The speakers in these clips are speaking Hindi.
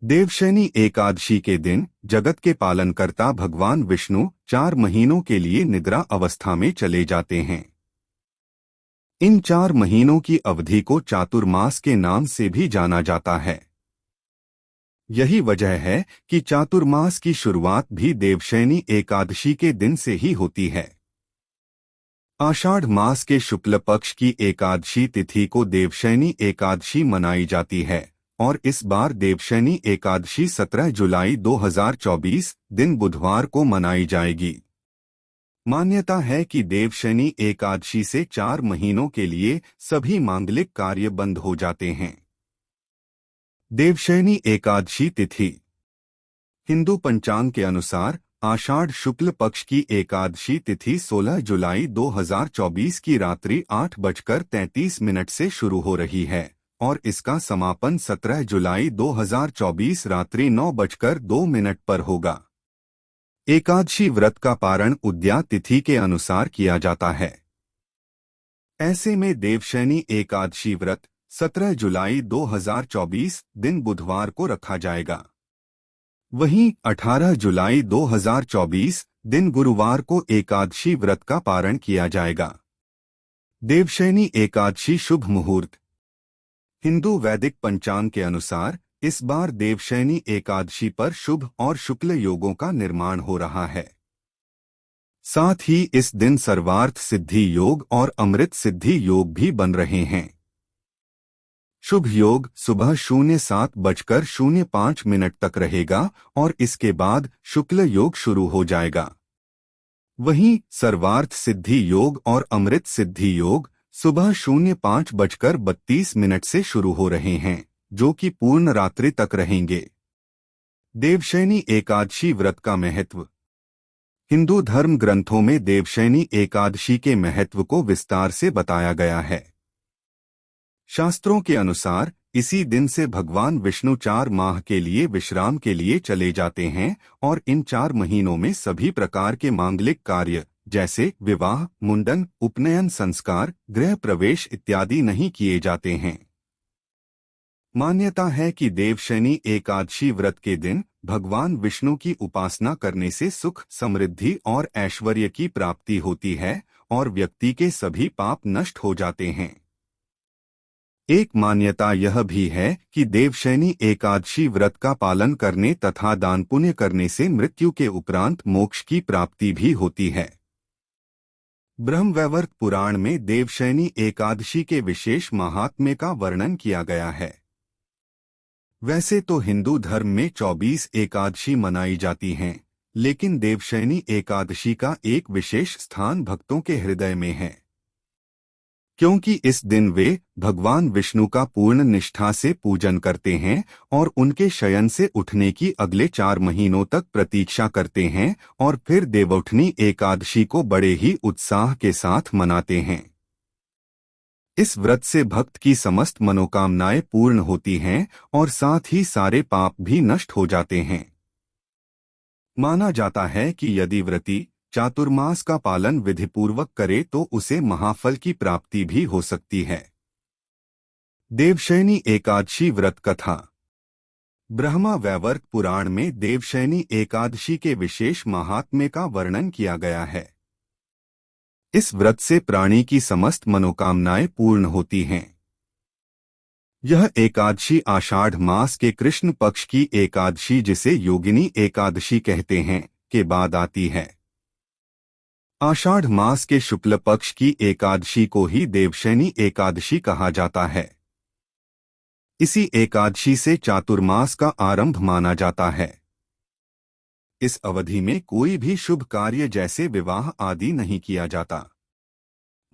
देवशयनी एकादशी के दिन जगत के पालनकर्ता भगवान विष्णु 4 महीनों के लिए निद्रा अवस्था में चले जाते हैं। इन 4 महीनों की अवधि को चातुर्मास के नाम से भी जाना जाता है। यही वजह है कि चातुर्मास की शुरुआत भी देवशयनी एकादशी के दिन से ही होती है। आषाढ़ मास के शुक्ल पक्ष की एकादशी तिथि को देवशयनी एकादशी मनाई जाती है और इस बार देवशयनी एकादशी 17 जुलाई 2024 दिन बुधवार को मनाई जाएगी। मान्यता है कि देवशयनी एकादशी से 4 महीनों के लिए सभी मांगलिक कार्य बंद हो जाते हैं। देवशयनी एकादशी तिथि हिंदू पंचांग के अनुसार आषाढ़ शुक्ल पक्ष की एकादशी तिथि 16 जुलाई 2024 की रात्रि 8:33 से शुरू हो रही है और इसका समापन 17 जुलाई 2024 रात्रि 9:02 पर होगा। एकादशी व्रत का पारण उद्या तिथि के अनुसार किया जाता है। ऐसे में देवशयनी एकादशी व्रत 17 जुलाई 2024 दिन बुधवार को रखा जाएगा। वहीं 18 जुलाई 2024 दिन गुरुवार को एकादशी व्रत का पारण किया जाएगा। देवशयनी एकादशी शुभ मुहूर्त हिंदू वैदिक पंचांग के अनुसार इस बार देवशयनी एकादशी पर शुभ और शुक्ल योगों का निर्माण हो रहा है। साथ ही इस दिन सर्वार्थ सिद्धि योग और अमृत सिद्धि योग भी बन रहे हैं। शुभ योग सुबह 07:05 तक रहेगा और इसके बाद शुक्ल योग शुरू हो जाएगा। वहीं सर्वार्थ सिद्धि योग और अमृत सिद्धि योग सुबह 05:32 से शुरू हो रहे हैं, जो कि पूर्ण रात्रि तक रहेंगे। देवशयनी एकादशी व्रत का महत्व हिंदू धर्म ग्रंथों में देवशयनी एकादशी के महत्व को विस्तार से बताया गया है। शास्त्रों के अनुसार इसी दिन से भगवान विष्णु 4 माह के लिए विश्राम के लिए चले जाते हैं और इन 4 महीनों में सभी प्रकार के मांगलिक कार्य जैसे विवाह, मुंडन, उपनयन संस्कार, गृह प्रवेश इत्यादि नहीं किए जाते हैं। मान्यता है कि देवशयनी एकादशी व्रत के दिन भगवान विष्णु की उपासना करने से सुख, समृद्धि और ऐश्वर्य की प्राप्ति होती है और व्यक्ति के सभी पाप नष्ट हो जाते हैं। एक मान्यता यह भी है कि देवशयनी एकादशी व्रत का पालन करने तथा दान पुण्य करने से मृत्यु के उपरांत मोक्ष की प्राप्ति भी होती है। ब्रह्मवैवर्त पुराण में देवशयनी एकादशी के विशेष महात्म्य का वर्णन किया गया है। वैसे तो हिंदू धर्म में 24 एकादशी मनाई जाती हैं, लेकिन देवशयनी एकादशी का एक विशेष स्थान भक्तों के हृदय में है, क्योंकि इस दिन वे भगवान विष्णु का पूर्ण निष्ठा से पूजन करते हैं और उनके शयन से उठने की अगले 4 महीनों तक प्रतीक्षा करते हैं और फिर देवउठनी एकादशी को बड़े ही उत्साह के साथ मनाते हैं। इस व्रत से भक्त की समस्त मनोकामनाएं पूर्ण होती हैं और साथ ही सारे पाप भी नष्ट हो जाते हैं। माना जाता है कि यदि व्रती चातुर्मास का पालन विधिपूर्वक करे तो उसे महाफल की प्राप्ति भी हो सकती है। देवशयनी एकादशी व्रत कथा ब्रह्मा वैवर्त पुराण में देवशयनी एकादशी के विशेष महात्म्य का वर्णन किया गया है। इस व्रत से प्राणी की समस्त मनोकामनाएं पूर्ण होती हैं। यह एकादशी आषाढ़ मास के कृष्ण पक्ष की एकादशी, जिसे योगिनी एकादशी कहते हैं, के बाद आती है। आषाढ़ मास के शुक्ल पक्ष की एकादशी को ही देवशयनी एकादशी कहा जाता है। इसी एकादशी से चातुर्मास का आरंभ माना जाता है। इस अवधि में कोई भी शुभ कार्य जैसे विवाह आदि नहीं किया जाता।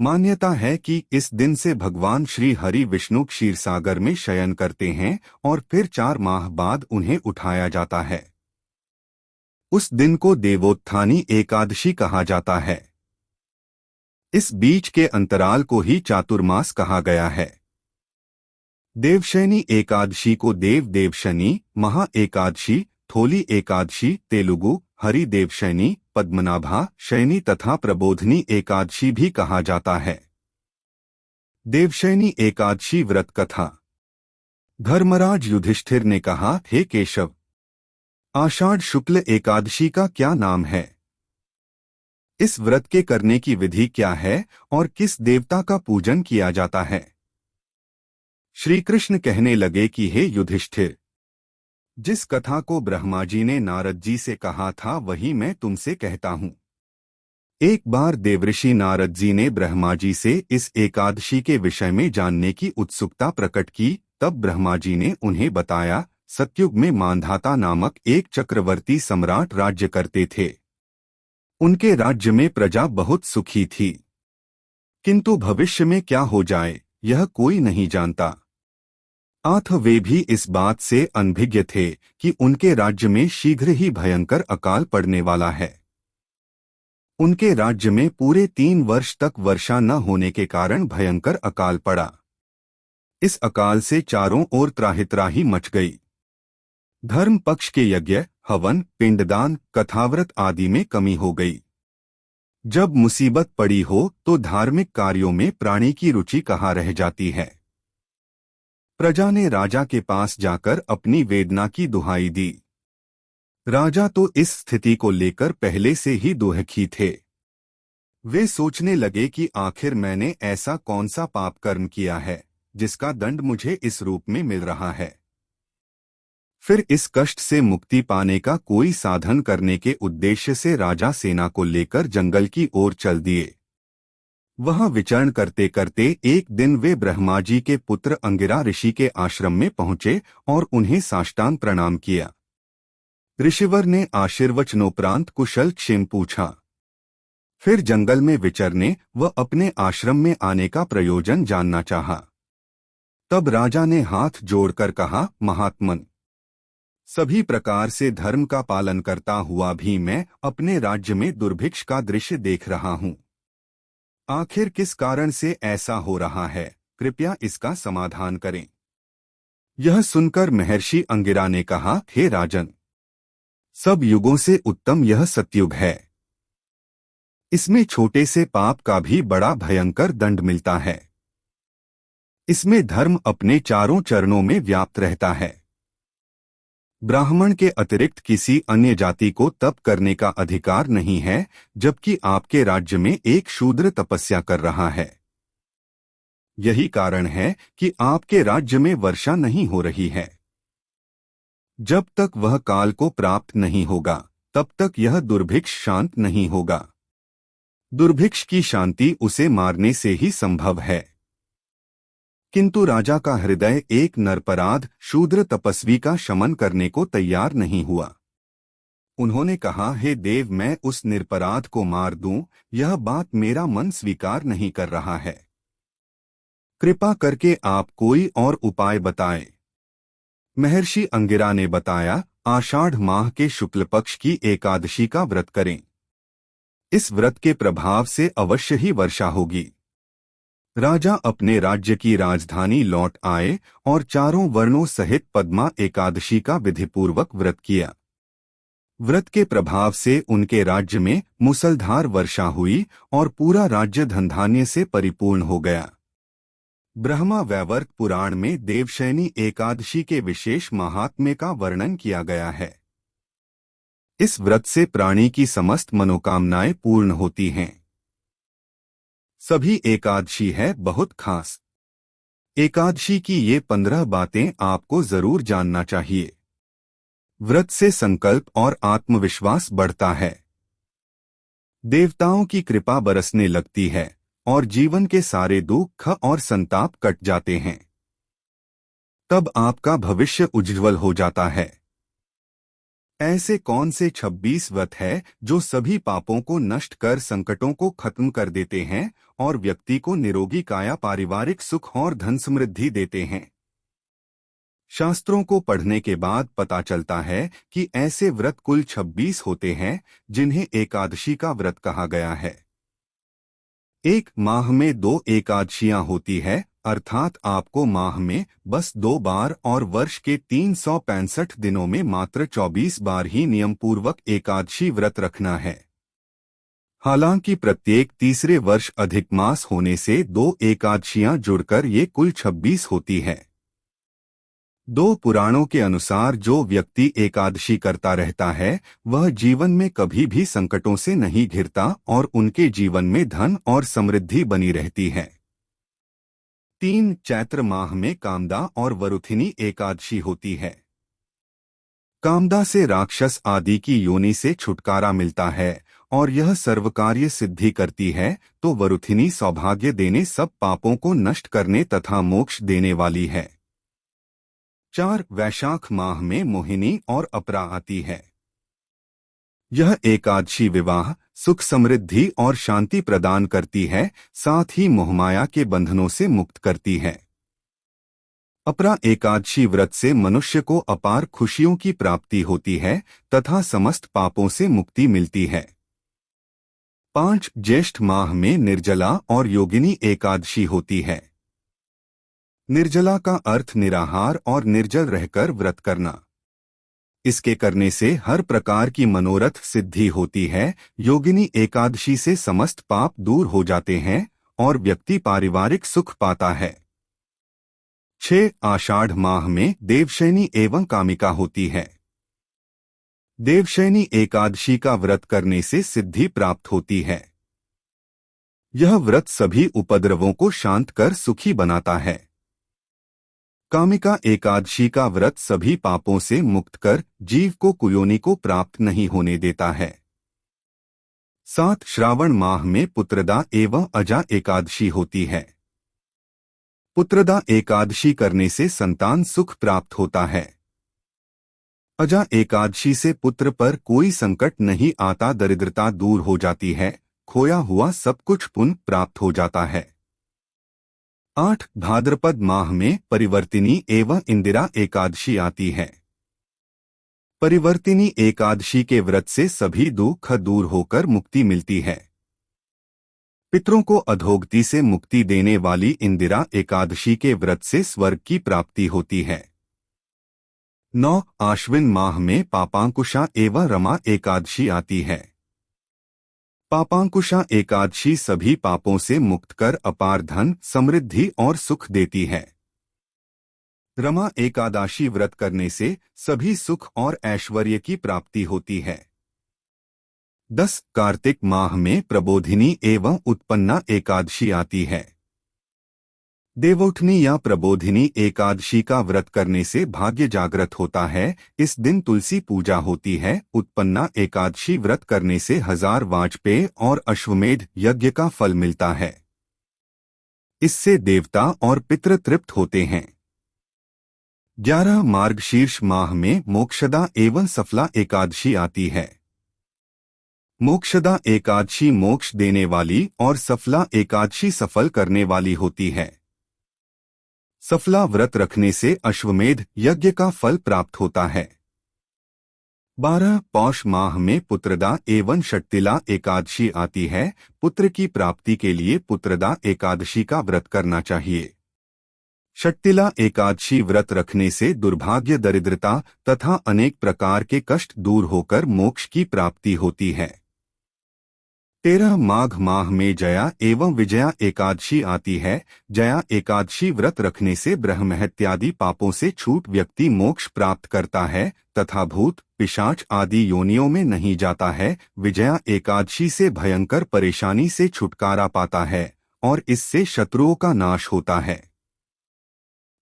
मान्यता है कि इस दिन से भगवान श्री हरि विष्णु क्षीरसागर में शयन करते हैं और फिर 4 माह बाद उन्हें उठाया जाता है। उस दिन को देवोत्थानी एकादशी कहा जाता है। इस बीच के अंतराल को ही चातुर्मास कहा गया है। देवशयनी एकादशी को देव देवशनी, महा एकादशी, थोली एकादशी, तेलुगु, हरि देवशयनी, पद्मनाभा शयनी तथा प्रबोधनी एकादशी भी कहा जाता है। देवशयनी एकादशी व्रत कथा धर्मराज युधिष्ठिर ने कहा, हे केशव, आषाढ़ शुक्ल एकादशी का क्या नाम है? इस व्रत के करने की विधि क्या है और किस देवता का पूजन किया जाता है? श्री कृष्ण कहने लगे कि हे युधिष्ठिर, जिस कथा को ब्रह्मा जी ने नारद जी से कहा था वही मैं तुमसे कहता हूँ। एक बार देवऋषि नारद जी ने ब्रह्मा जी से इस एकादशी के विषय में जानने की उत्सुकता प्रकट की। तब ब्रह्मा जी ने उन्हें बताया, सतयुग में मांधाता नामक एक चक्रवर्ती सम्राट राज्य करते थे। उनके राज्य में प्रजा बहुत सुखी थी, किंतु भविष्य में क्या हो जाए यह कोई नहीं जानता। अतः वे भी इस बात से अनभिज्ञ थे कि उनके राज्य में शीघ्र ही भयंकर अकाल पड़ने वाला है। उनके राज्य में पूरे 3 वर्ष तक वर्षा न होने के कारण भयंकर अकाल पड़ा। इस अकाल से चारों ओर त्राहित्राही मच गई। धर्म पक्ष के यज्ञ, हवन, पिंडदान, कथाव्रत आदि में कमी हो गई। जब मुसीबत पड़ी हो तो धार्मिक कार्यों में प्राणी की रुचि कहाँ रह जाती है। प्रजा ने राजा के पास जाकर अपनी वेदना की दुहाई दी। राजा तो इस स्थिति को लेकर पहले से ही दुखी थे। वे सोचने लगे कि आखिर मैंने ऐसा कौन सा पाप कर्म किया है जिसका दंड मुझे इस रूप में मिल रहा है। फिर इस कष्ट से मुक्ति पाने का कोई साधन करने के उद्देश्य से राजा सेना को लेकर जंगल की ओर चल दिए। वहां विचरण करते करते एक दिन वे ब्रह्मा जी के पुत्र अंगिरा ऋषि के आश्रम में पहुंचे और उन्हें साष्टांग प्रणाम किया। ऋषिवर ने आशीर्वचनोपरांत कुशल क्षेम पूछा। फिर जंगल में विचरने व अपने आश्रम में आने का प्रयोजन जानना चाहा। तब राजा ने हाथ जोड़कर कहा, महात्मन, सभी प्रकार से धर्म का पालन करता हुआ भी मैं अपने राज्य में दुर्भिक्ष का दृश्य देख रहा हूँ। आखिर किस कारण से ऐसा हो रहा है, कृपया इसका समाधान करें। यह सुनकर महर्षि अंगिरा ने कहा, हे राजन, सब युगों से उत्तम यह सतयुग है। इसमें छोटे से पाप का भी बड़ा भयंकर दंड मिलता है। इसमें धर्म अपने चारों चरणों में व्याप्त रहता है। ब्राह्मण के अतिरिक्त किसी अन्य जाति को तप करने का अधिकार नहीं है, जबकि आपके राज्य में एक शूद्र तपस्या कर रहा है। यही कारण है कि आपके राज्य में वर्षा नहीं हो रही है। जब तक वह काल को प्राप्त नहीं होगा तब तक यह दुर्भिक्ष शांत नहीं होगा। दुर्भिक्ष की शांति उसे मारने से ही संभव है। किंतु राजा का हृदय एक नरपराध शूद्र तपस्वी का शमन करने को तैयार नहीं हुआ। उन्होंने कहा, हे देव, मैं उस निरपराध को मार दूं, यह बात मेरा मन स्वीकार नहीं कर रहा है। कृपा करके आप कोई और उपाय बताएं। महर्षि अंगिरा ने बताया, आषाढ़ माह के शुक्ल पक्ष की एकादशी का व्रत करें। इस व्रत के प्रभाव से अवश्य ही वर्षा होगी। राजा अपने राज्य की राजधानी लौट आए और चारों वर्णों सहित पद्मा एकादशी का विधिपूर्वक व्रत किया। व्रत के प्रभाव से उनके राज्य में मूसलधार वर्षा हुई और पूरा राज्य धनधान्य से परिपूर्ण हो गया। ब्रह्मा वैवर्त पुराण में देवशयनी एकादशी के विशेष महात्म्य का वर्णन किया गया है। इस व्रत से प्राणी की समस्त मनोकामनाएं पूर्ण होती हैं। सभी एकादशी है बहुत खास। एकादशी की ये 15 बातें आपको जरूर जानना चाहिए। व्रत से संकल्प और आत्मविश्वास बढ़ता है। देवताओं की कृपा बरसने लगती है और जीवन के सारे दुख और संताप कट जाते हैं। तब आपका भविष्य उज्ज्वल हो जाता है। ऐसे कौन से 26 व्रत है जो सभी पापों को नष्ट कर संकटों को खत्म कर देते हैं और व्यक्ति को निरोगी काया, पारिवारिक सुख और धन समृद्धि देते हैं? शास्त्रों को पढ़ने के बाद पता चलता है कि ऐसे व्रत कुल 26 होते हैं जिन्हें एकादशी का व्रत कहा गया है। एक माह में 2 एकादशियां होती है, अर्थात आपको माह में बस 2 बार और वर्ष के 365 दिनों में मात्र 24 बार ही नियमपूर्वक एकादशी व्रत रखना है। हालांकि प्रत्येक तीसरे वर्ष अधिक मास होने से 2 एकादशियां जुड़कर ये कुल 26 होती है। दो पुराणों के अनुसार जो व्यक्ति एकादशी करता रहता है वह जीवन में कभी भी संकटों से नहीं घिरता और उनके जीवन में धन और समृद्धि बनी रहती है। 3 चैत्र माह में कामदा और वरुथिनी एकादशी होती है। कामदा से राक्षस आदि की योनि से छुटकारा मिलता है और यह सर्वकार्य सिद्धि करती है, तो वरुथिनी सौभाग्य देने सब पापों को नष्ट करने तथा मोक्ष देने वाली है। 4 वैशाख माह में मोहिनी और अपरा आती है। यह एकादशी विवाह, सुख समृद्धि और शांति प्रदान करती है, साथ ही मोहमाया के बंधनों से मुक्त करती है। अपरा एकादशी व्रत से मनुष्य को अपार खुशियों की प्राप्ति होती है तथा समस्त पापों से मुक्ति मिलती है। 5 ज्येष्ठ माह में निर्जला और योगिनी एकादशी होती है। निर्जला का अर्थ निराहार और निर्जल रहकर व्रत करना। इसके करने से हर प्रकार की मनोरथ सिद्धि होती है। योगिनी एकादशी से समस्त पाप दूर हो जाते हैं और व्यक्ति पारिवारिक सुख पाता है। 6 आषाढ़ माह में देवशयनी एवं कामिका होती है। देवशयनी एकादशी का व्रत करने से सिद्धि प्राप्त होती है। यह व्रत सभी उपद्रवों को शांत कर सुखी बनाता है। कामिका एकादशी का व्रत सभी पापों से मुक्त कर जीव को कुयोनि को प्राप्त नहीं होने देता है। 7 श्रावण माह में पुत्रदा एवं अजा एकादशी होती है। पुत्रदा एकादशी करने से संतान सुख प्राप्त होता है। अजा एकादशी से पुत्र पर कोई संकट नहीं आता, दरिद्रता दूर हो जाती है, खोया हुआ सब कुछ पुनः प्राप्त हो जाता है। 8 भाद्रपद माह में परिवर्तिनी एवं इंदिरा एकादशी आती है। परिवर्तिनी एकादशी के व्रत से सभी दुख दूर होकर मुक्ति मिलती है। पितरों को अधोगति से मुक्ति देने वाली इंदिरा एकादशी के व्रत से स्वर्ग की प्राप्ति होती है। 9 आश्विन माह में पापांकुशा एवं रमा एकादशी आती है। पापांकुशा एकादशी सभी पापों से मुक्त कर अपार धन, समृद्धि और सुख देती है। रमा एकादशी व्रत करने से सभी सुख और ऐश्वर्य की प्राप्ति होती है। 10 कार्तिक माह में प्रबोधिनी एवं उत्पन्ना एकादशी आती है। देवोठनी या प्रबोधिनी एकादशी का व्रत करने से भाग्य जागृत होता है। इस दिन तुलसी पूजा होती है। उत्पन्ना एकादशी व्रत करने से 1000 वाजपेय और अश्वमेध यज्ञ का फल मिलता है। इससे देवता और पितृ तृप्त होते हैं। 11 मार्गशीर्ष माह में मोक्षदा एवं सफला एकादशी आती है। मोक्षदा एकादशी मोक्ष देने वाली और सफला एकादशी सफल करने वाली होती है। सफला व्रत रखने से अश्वमेध यज्ञ का फल प्राप्त होता है। 12 पौष माह में पुत्रदा एवं षट्तिला एकादशी आती है। पुत्र की प्राप्ति के लिए पुत्रदा एकादशी का व्रत करना चाहिए। षट्तिला एकादशी व्रत रखने से दुर्भाग्य, दरिद्रता तथा अनेक प्रकार के कष्ट दूर होकर मोक्ष की प्राप्ति होती है। 13 माघ माह में जया एवं विजया एकादशी आती है। जया एकादशी व्रत रखने से ब्रह्महत्यादि पापों से छूट व्यक्ति मोक्ष प्राप्त करता है तथा भूत पिशाच आदि योनियों में नहीं जाता है। विजया एकादशी से भयंकर परेशानी से छुटकारा पाता है और इससे शत्रुओं का नाश होता है।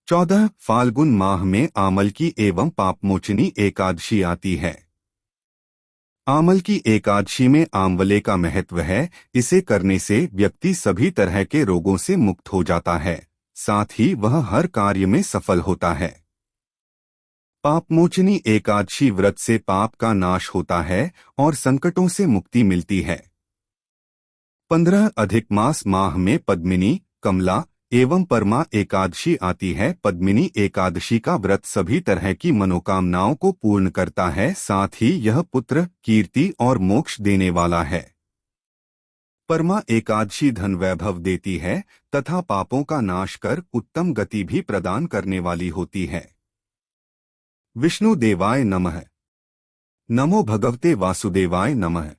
14 फाल्गुन माह में आमलकी एवं पापमोचनी एकादशी आती है। आमल की एकादशी में आंवले का महत्व है। इसे करने से व्यक्ति सभी तरह के रोगों से मुक्त हो जाता है, साथ ही वह हर कार्य में सफल होता है। पापमोचनी एकादशी व्रत से पाप का नाश होता है और संकटों से मुक्ति मिलती है। 15 अधिक मास माह में पद्मिनी, कमला एवं परमा एकादशी आती है। पद्मिनी एकादशी का व्रत सभी तरह की मनोकामनाओं को पूर्ण करता है, साथ ही यह पुत्र, कीर्ति और मोक्ष देने वाला है। परमा एकादशी धन वैभव देती है तथा पापों का नाश कर उत्तम गति भी प्रदान करने वाली होती है। विष्णु देवाय नमः। नमो भगवते वासुदेवाय नमः।